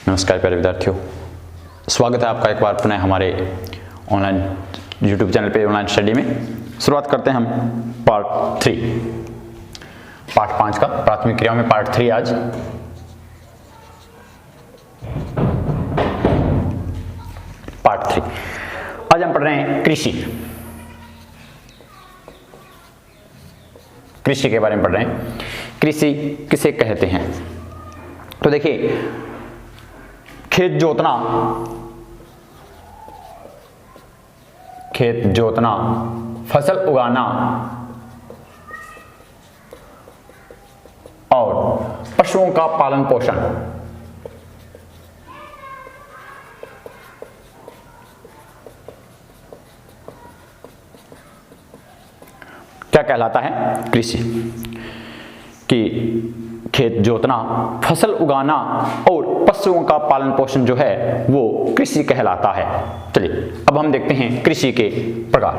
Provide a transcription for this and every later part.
नमस्कार प्यारे विद्यार्थियों, स्वागत है आपका एक बार पुनः हमारे ऑनलाइन यूट्यूब चैनल पे ऑनलाइन स्टडी में। शुरुआत करते हैं हम पार्ट 5 का, प्राथमिक क्रियाओं में पार्ट 3 आज। पार्ट 3 आज हम पढ़ रहे हैं कृषि के बारे में पढ़ रहे हैं। कृषि किसे कहते हैं? तो देखिए, खेत जोतना, फसल उगाना और पशुओं का पालन पोषण क्या कहलाता है? कृषि। कि खेत जोतना, फसल उगाना और पशुओं का पालन पोषण जो है वो कृषि कहलाता है। चलिए अब हम देखते हैं कृषि के प्रकार।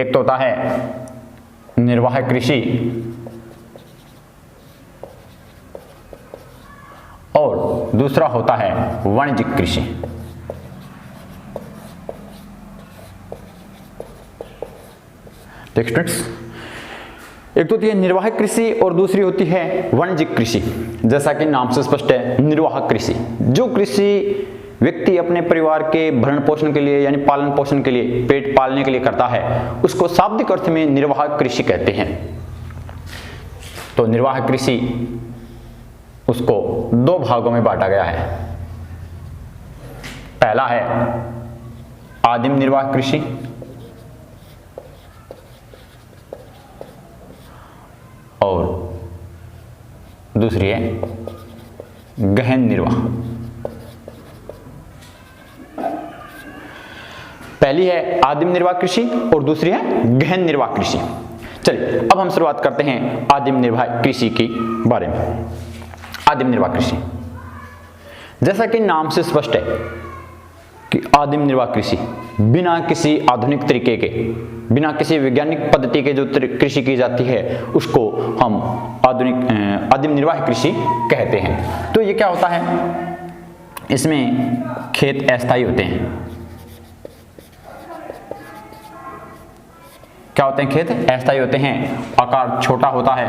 एक तो होता है निर्वाह कृषि और दूसरा होता है वाणिज्यिक कृषि। देखिए स्टूडेंट्स, एक तो होती है निर्वाह कृषि और दूसरी होती है वाणिज्यिक कृषि। जैसा कि नाम से स्पष्ट है, निर्वाह कृषि, जो कृषि व्यक्ति अपने परिवार के भरण पोषण के लिए यानी पालन पोषण के लिए, पेट पालने के लिए करता है, उसको शाब्दिक अर्थ में निर्वाह कृषि कहते हैं। तो निर्वाह कृषि उसको दो भागों में बांटा गया है। पहला है आदिम निर्वाह कृषि और दूसरी है गहन निर्वाह। पहली है आदिम निर्वाह कृषि और दूसरी है गहन निर्वाह कृषि। चलिए अब हम शुरुआत करते हैं आदिम निर्वाह कृषि के बारे में। आदिम निर्वाह कृषि, जैसा कि नाम से स्पष्ट है कि आदिम निर्वाह कृषि बिना किसी आधुनिक तरीके के, बिना किसी वैज्ञानिक पद्धति के जो कृषि की जाती है उसको हम आदिम निर्वाह कृषि कहते हैं। तो ये क्या होता है? इसमें खेत अस्थायी होते हैं। क्या होते हैं? खेत अस्थायी होते हैं, आकार छोटा होता है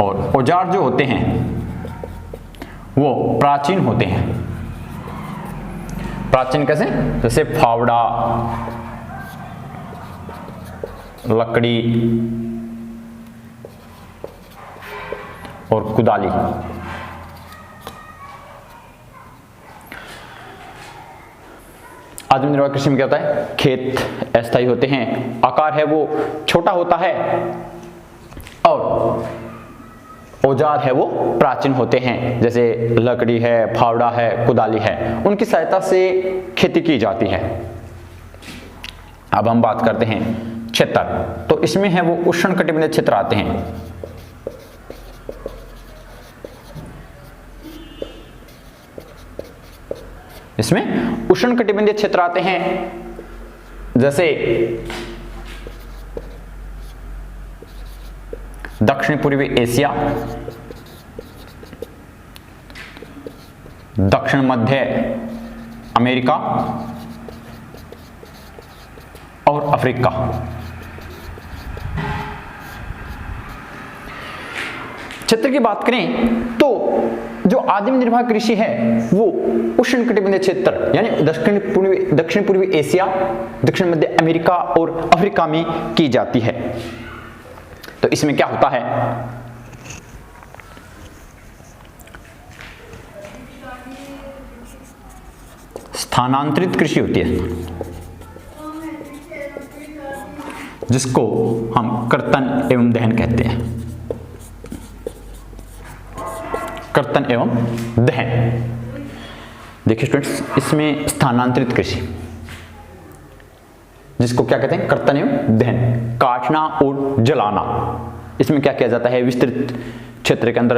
और औजार जो होते हैं वो प्राचीन होते हैं। प्राचीन कैसे? जैसे फावड़ा, लकड़ी और कुदाली। आदिम निर्वाह कृषि में क्या होता है? खेत अस्थायी होते हैं, आकार है वो छोटा होता है और औजार है वो प्राचीन होते हैं। जैसे लकड़ी है, फावड़ा है, कुदाली है, उनकी सहायता से खेती की जाती है। अब हम बात करते हैं क्षेत्र। तो इसमें है वो उष्णकटिबंधीय क्षेत्र आते हैं। इसमें उष्णकटिबंधीय क्षेत्र आते हैं, जैसे दक्षिण पूर्वी एशिया, दक्षिण मध्य अमेरिका और अफ्रीका। क्षेत्र की बात करें तो जो आदिम निर्वाह कृषि है वो उष्णकटिबंधीय क्षेत्र यानी दक्षिण पूर्वी एशिया, दक्षिण मध्य अमेरिका और अफ्रीका में की जाती है। तो इसमें क्या होता है? स्थानांतरित कृषि होती है, जिसको हम कर्तन एवं दहन कहते हैं। कर्तन एवं दहन। देखिए स्टूडेंट्स, इसमें स्थानांतरित कृषि, जिसको क्या कहते हैं? कर्तन एवं दहन। काटना और जलाना। इसमें क्या किया जाता है? विस्तृत क्षेत्र के अंदर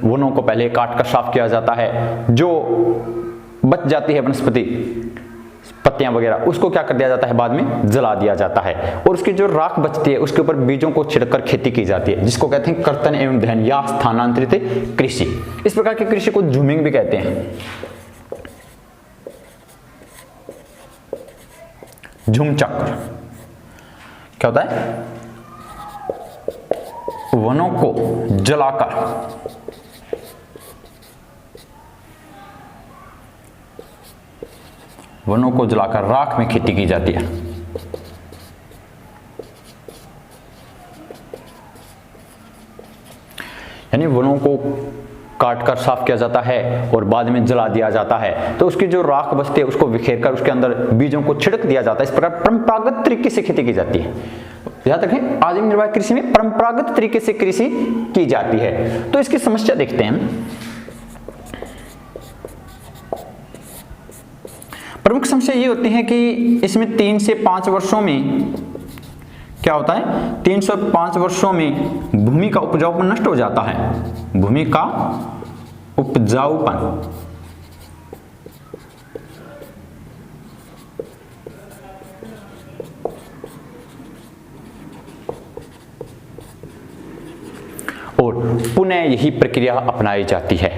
वनों को पहले काट कर साफ किया जाता है। जो बच जाती है वनस्पति, पत्तियां वगैरह, उसको क्या कर दिया जाता है, बाद में जला दिया जाता है, और उसकी जो राख बचती है उसके ऊपर बीजों को छिड़कर खेती की जाती है, जिसको कहते हैं कर्तन एवं दहन या स्थानांतरित कृषि। इस प्रकार की कृषि को झूमिंग भी कहते हैं। झूम चक्र क्या होता है, वनों को जलाकर राख में खेती की जाती है। यानी वनों को काटकर साफ किया जाता है और बाद में जला दिया जाता है, तो उसकी जो राख बचती है उसको बिखेरकर उसके अंदर बीजों को छिड़क दिया जाता है। इस प्रकार परंपरागत तरीके से खेती की जाती है। याद रखें, आदिम निर्वाह कृषि में परंपरागत तरीके से कृषि की जाती है। तो इसकी समस्या देखते हैं। प्रमुख समस्या ये होती है कि इसमें 3 से 5 वर्षों में क्या होता है, 3 से 5 वर्षों में भूमि का उपजाऊपन नष्ट हो जाता है। भूमि का उपजाऊपन और पुनः यही प्रक्रिया अपनाई जाती है।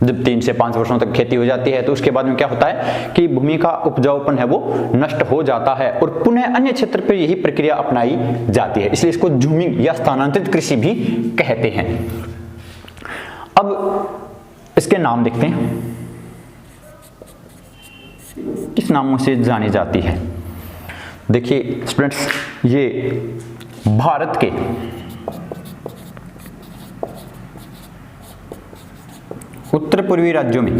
जब 3 से 5 वर्षों तक खेती हो जाती है तो उसके बाद में क्या होता है कि भूमि का उपजाऊपन है वो नष्ट हो जाता है और पुनः अन्य क्षेत्र पर यही प्रक्रिया अपनाई जाती है। इसलिए इसको झूमिंग या स्थानांतरित कृषि भी कहते हैं। अब इसके नाम देखते हैं, किस नामों से जानी जाती है। देखिए स्टूडेंट्स, ये भारत के उत्तर पूर्वी राज्यों में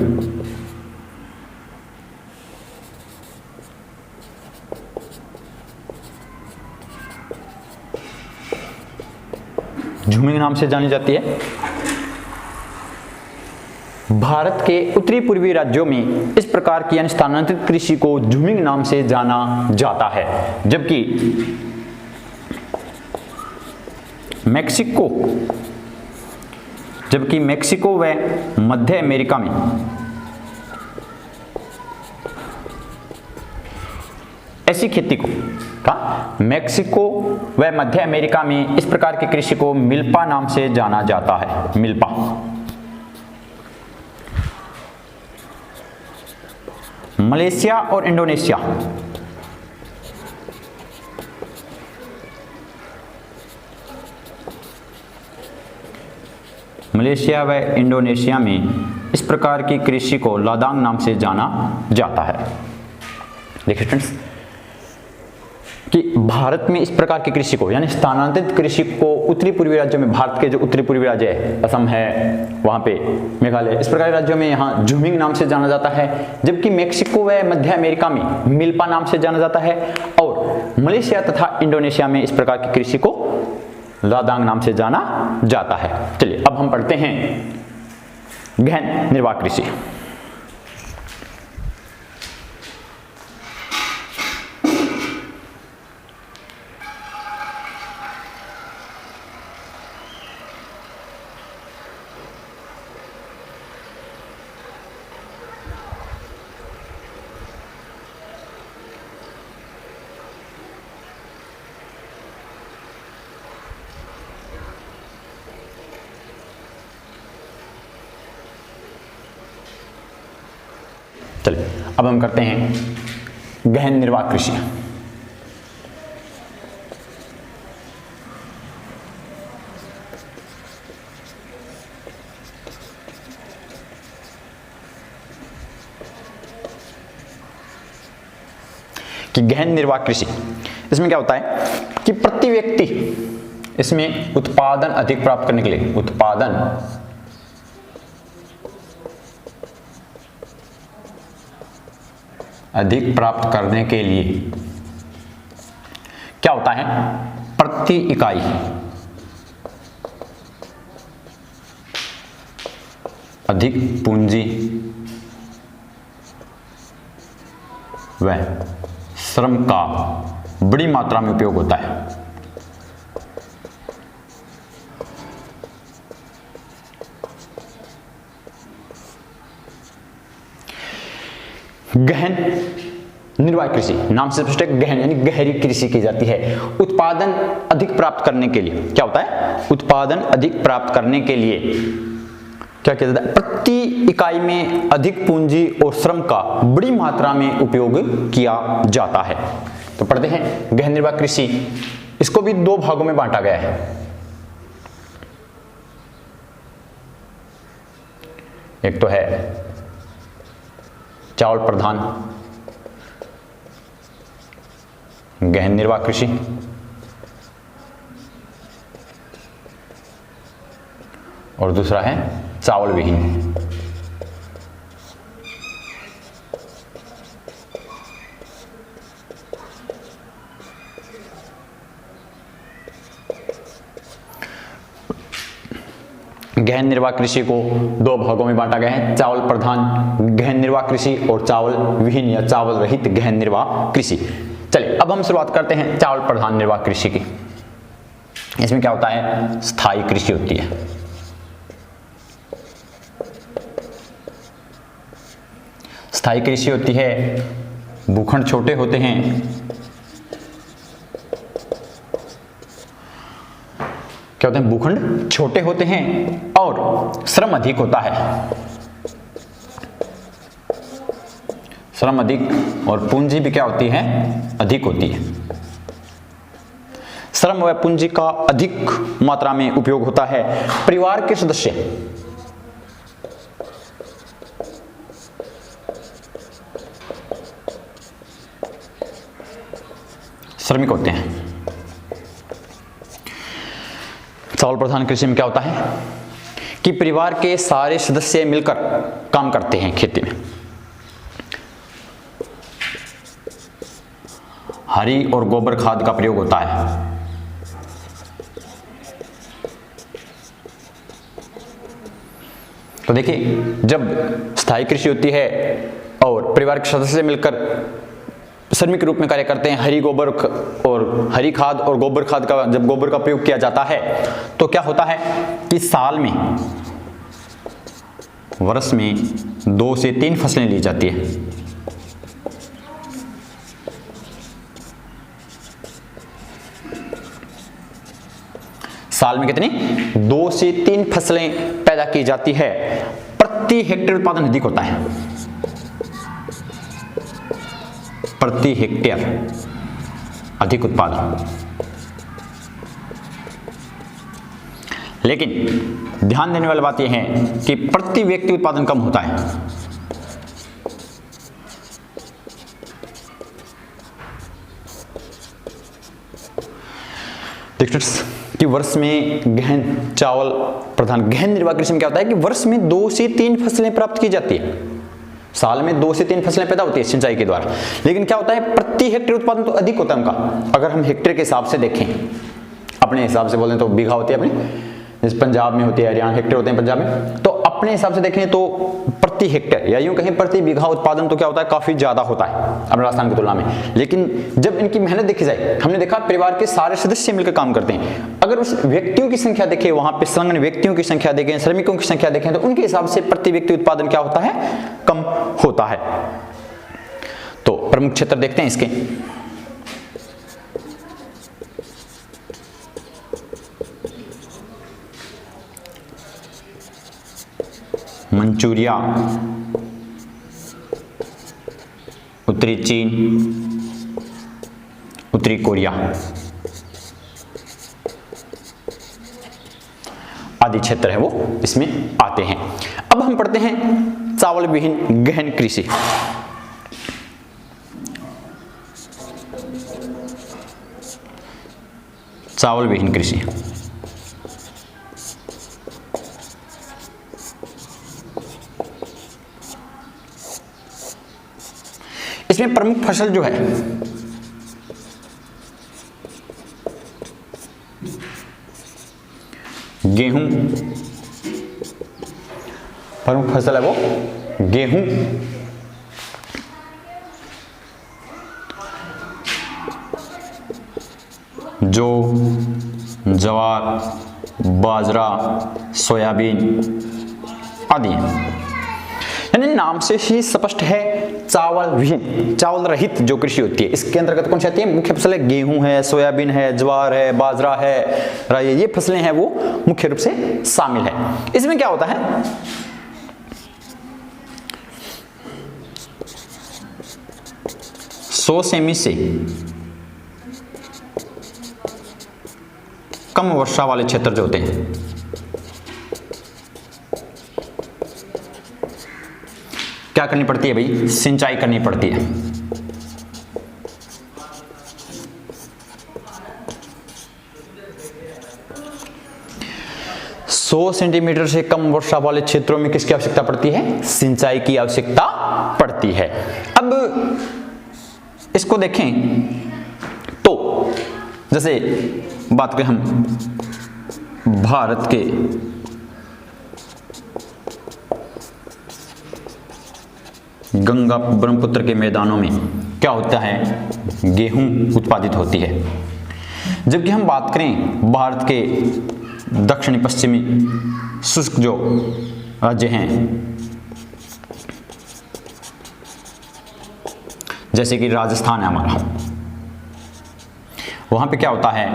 झूमिंग नाम से जानी जाती है। भारत के उत्तरी पूर्वी राज्यों में इस प्रकार की यानी स्थानांतरित कृषि को झूमिंग नाम से जाना जाता है, जबकि मैक्सिको व मध्य अमेरिका में ऐसी खेती को मैक्सिको व मध्य अमेरिका में इस प्रकार की कृषि को मिल्पा नाम से जाना जाता है। मिल्पा। मलेशिया और इंडोनेशिया व इंडोनेशिया में इस प्रकार की कृषि को लादांग नाम से जाना जाता है। देखिए स्टूडेंट्स कि भारत में इस प्रकार की कृषि को यानी स्थानांतरित कृषि को उत्तरी पूर्वी राज्यों में, भारत के जो उत्तरी पूर्वी राज्य है, असम है, वहाँ पे मेघालय, इस प्रकार के राज्यों में यहाँ झूमिंग नाम से जाना जाता है, जबकि मैक्सिको व मध्य अमेरिका में मिल्पा नाम से जाना जाता है और मलेशिया तथा इंडोनेशिया में इस प्रकार की कृषि को लादांग नाम से जाना जाता है। चलिए अब हम पढ़ते हैं गहन निर्वाह कृषि। चलिए अब हम करते हैं गहन निर्वाह कृषि। कि गहन निर्वाह कृषि इसमें क्या होता है कि प्रति व्यक्ति इसमें उत्पादन अधिक प्राप्त करने के लिए, उत्पादन अधिक प्राप्त करने के लिए क्या होता है, प्रति इकाई अधिक पूंजी व श्रम का बड़ी मात्रा में उपयोग होता है। गहन निर्वाह कृषि नाम से स्पष्ट है, गहन यानी गहरी कृषि की जाती है। उत्पादन अधिक प्राप्त करने के लिए क्या होता है, उत्पादन अधिक प्राप्त करने के लिए क्या किया जाता है, प्रति इकाई में अधिक पूंजी और श्रम का बड़ी मात्रा में उपयोग किया जाता है। तो पढ़ते हैं गहन निर्वाह कृषि, इसको भी दो भागों में बांटा गया है। एक तो है चावल प्रधान गहन निर्वाह कृषि, और दूसरा है चावल विहीन। गहन निर्वाह कृषि को दो भागों में बांटा गया है, चावल प्रधान गहन निर्वाह कृषि और चावल विहीन या चावल रहित गहन निर्वाह कृषि। चलिए अब हम शुरुआत करते हैं चावल प्रधान निर्वाह कृषि की। इसमें क्या होता है, स्थायी कृषि होती है। स्थायी कृषि होती है, भूखंड छोटे होते हैं, क्या होते हैं, भूखंड छोटे होते हैं और श्रम अधिक होता है, श्रम अधिक और पूंजी भी क्या होती है, अधिक होती है। श्रम व पूंजी का अधिक मात्रा में उपयोग होता है। परिवार के सदस्य श्रमिक होते हैं। चावल प्रधान कृषि में क्या होता है कि परिवार के सारे सदस्य मिलकर काम करते हैं खेती में। हरी और गोबर खाद का प्रयोग होता है। तो देखिए, जब स्थायी कृषि होती है और परिवार के सदस्य मिलकर श्रमिक के रूप में कार्य करते हैं, हरी खाद और गोबर खाद का जब गोबर का प्रयोग किया जाता है तो क्या होता है कि साल में वर्ष में 2 से 3 फसलें ली जाती है। साल में कितनी, 2 से 3 फसलें पैदा की जाती है। प्रति हेक्टेयर उत्पादन अधिक होता है, प्रति हेक्टेयर अधिक उत्पादन। लेकिन ध्यान देने वाली बात यह है कि प्रति व्यक्ति उत्पादन कम होता है। कि वर्ष में गहन चावल प्रधान गहन निर्वाह कृषि में क्या होता है कि वर्ष में 2 से 3 फसलें प्राप्त की जाती है। साल में 2 से 3 फसलें पैदा होती है सिंचाई के द्वारा। लेकिन क्या होता है, प्रति हेक्टेयर उत्पादन तो अधिक होता है उनका। अगर हम हेक्टेयर के हिसाब से देखें, अपने हिसाब से बोलें तो बीघा होती है अपनी, जैसे पंजाब में होती है, हरियाणा हेक्टेयर होते हैं पंजाब में, तो अपने हिसाब से देखें तो प्रति हेक्टेयर या यूं कहें प्रति बीघा उत्पादन तो क्या होता है, काफी ज्यादा होता है अपने राजस्थान की तुलना में। लेकिन जब इनकी मेहनत देखी जाए, हमने देखा परिवार के सारे सदस्य मिलकर काम करते हैं। अगर उस व्यक्तियों की संख्या देखें, वहां पे संलग्न व्यक्तियों की संख्या देखें, श्रमिकों की संख्या देखें, तो उनके हिसाब से प्रति व्यक्ति उत्पादन क्या होता है, कम होता है। तो प्रमुख क्षेत्र देखते हैं इसके। मंचूरिया, उत्तरी चीन, उत्तरी कोरिया आदि क्षेत्र है वो इसमें आते हैं। अब हम पढ़ते हैं चावल विहीन गहन कृषि। चावल विहीन कृषि इसमें प्रमुख फसल जो है गेहूं, प्रमुख फसल है वो गेहूं, जौ, ज्वार, बाजरा, सोयाबीन आदि। यानी नाम से ही स्पष्ट है चावल विहीन, चावल रहित जो कृषि होती है इसके अंतर्गत कौन सी आती है? मुख्य फसल है गेहूं है, सोयाबीन है, ज्वार है, बाजरा है, राई, ये फसलें हैं वो मुख्य रूप से शामिल है। इसमें क्या होता है, 100 सेमी से कम वर्षा वाले क्षेत्र जो होते हैं क्या करनी पड़ती है भाई? सिंचाई करनी पड़ती है। सौ सेंटीमीटर से कम वर्षा वाले क्षेत्रों में किसकी आवश्यकता पड़ती है? सिंचाई की आवश्यकता पड़ती है। अब इसको देखें तो जैसे बात करें हम भारत के गंगा ब्रह्मपुत्र के मैदानों में क्या होता है? गेहूं उत्पादित होती है। जबकि हम बात करें भारत के दक्षिणी पश्चिमी शुष्क जो राज्य हैं जैसे कि राजस्थान है हमारा, वहां पे क्या होता है?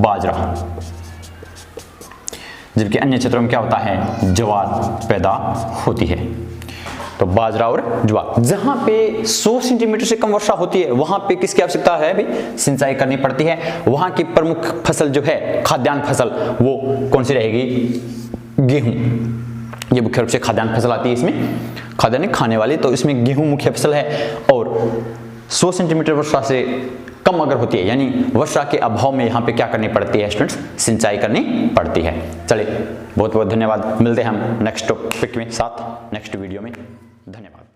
बाजरा। जबकि अन्य क्षेत्रों में क्या होता है? ज्वार पैदा होती है। तो बाजरा और ज्वार, जहां पे 100 सेंटीमीटर से कम वर्षा होती है वहां पे किसकी आवश्यकता है भाई? सिंचाई करनी पड़ती है। वहां की प्रमुख फसल जो है खाद्यान्न फसल वो कौन सी रहेगी? गेहूं। ये मुख्य रूप से खाद्यान्न फसल आती है, इसमें खाद्यान्न खाने वाली, तो इसमें गेहूं मुख्य फसल है। और 100 सेंटीमीटर वर्षा से कम अगर होती है यानी वर्षा के अभाव में यहाँ पे क्या करनी पड़ती है स्टूडेंट्स? सिंचाई करनी पड़ती है। चलिए बहुत बहुत धन्यवाद, मिलते हैं हम नेक्स्ट टॉपिक में साथ नेक्स्ट वीडियो में। धन्यवाद।